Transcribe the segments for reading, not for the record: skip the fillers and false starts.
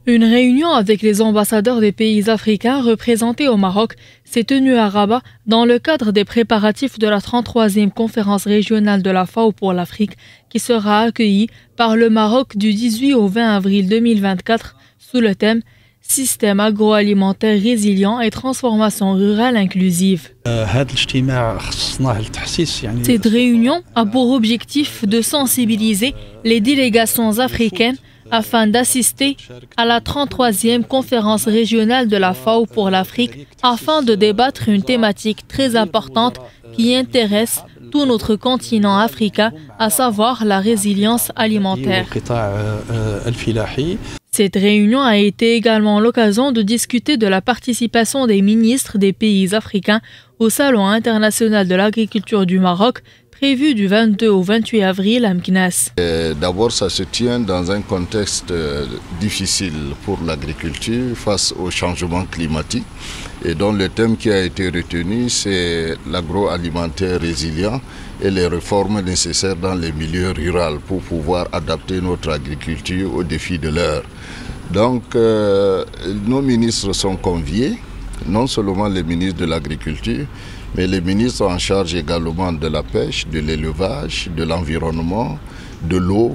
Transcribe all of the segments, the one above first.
Une réunion avec les ambassadeurs des pays africains représentés au Maroc s'est tenue à Rabat dans le cadre des préparatifs de la 33e conférence régionale de la FAO pour l'Afrique qui sera accueillie par le Maroc du 18 au 20 avril 2024 sous le thème « Système agroalimentaire résilient et transformation rurale inclusive ». Cette réunion a pour objectif de sensibiliser les délégations africaines afin d'assister à la 33e conférence régionale de la FAO pour l'Afrique afin de débattre une thématique très importante qui intéresse tout notre continent africain, à savoir la résilience alimentaire. Cette réunion a été également l'occasion de discuter de la participation des ministres des pays africains au Salon international de l'agriculture du Maroc, prévu du 22 au 28 avril à Meknès. D'abord, ça se tient dans un contexte difficile pour l'agriculture face au changement climatique. Et donc le thème qui a été retenu, c'est l'agroalimentaire résilient et les réformes nécessaires dans les milieux ruraux pour pouvoir adapter notre agriculture aux défis de l'heure. Donc nos ministres sont conviés, non seulement les ministres de l'agriculture, mais les ministres en charge également de la pêche, de l'élevage, de l'environnement, de l'eau,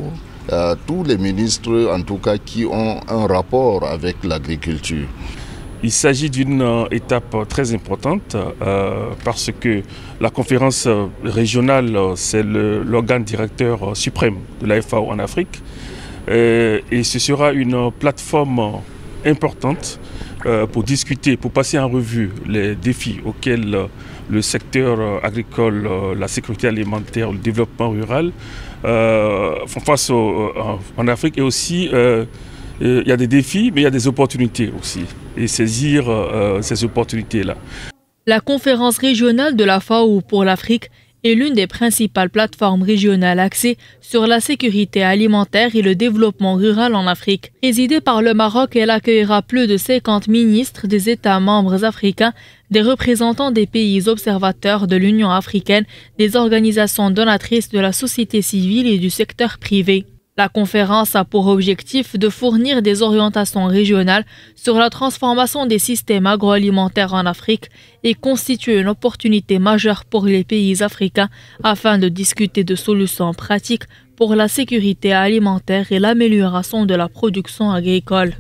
tous les ministres en tout cas qui ont un rapport avec l'agriculture. Il s'agit d'une étape très importante parce que la conférence régionale, c'est l'organe directeur suprême de la FAO en Afrique. Et ce sera une plateforme importante pour discuter, pour passer en revue les défis auxquels le secteur agricole, la sécurité alimentaire, le développement rural font face en Afrique. Et aussi, il y a des défis, mais il y a des opportunités aussi. Et saisir ces opportunités-là. La conférence régionale de la FAO pour l'Afrique est l'une des principales plateformes régionales axées sur la sécurité alimentaire et le développement rural en Afrique. Présidée par le Maroc, elle accueillera plus de 50 ministres des États membres africains, des représentants des pays observateurs de l'Union africaine, des organisations donatrices de la société civile et du secteur privé. La conférence a pour objectif de fournir des orientations régionales sur la transformation des systèmes agroalimentaires en Afrique et constitue une opportunité majeure pour les pays africains afin de discuter de solutions pratiques pour la sécurité alimentaire et l'amélioration de la production agricole.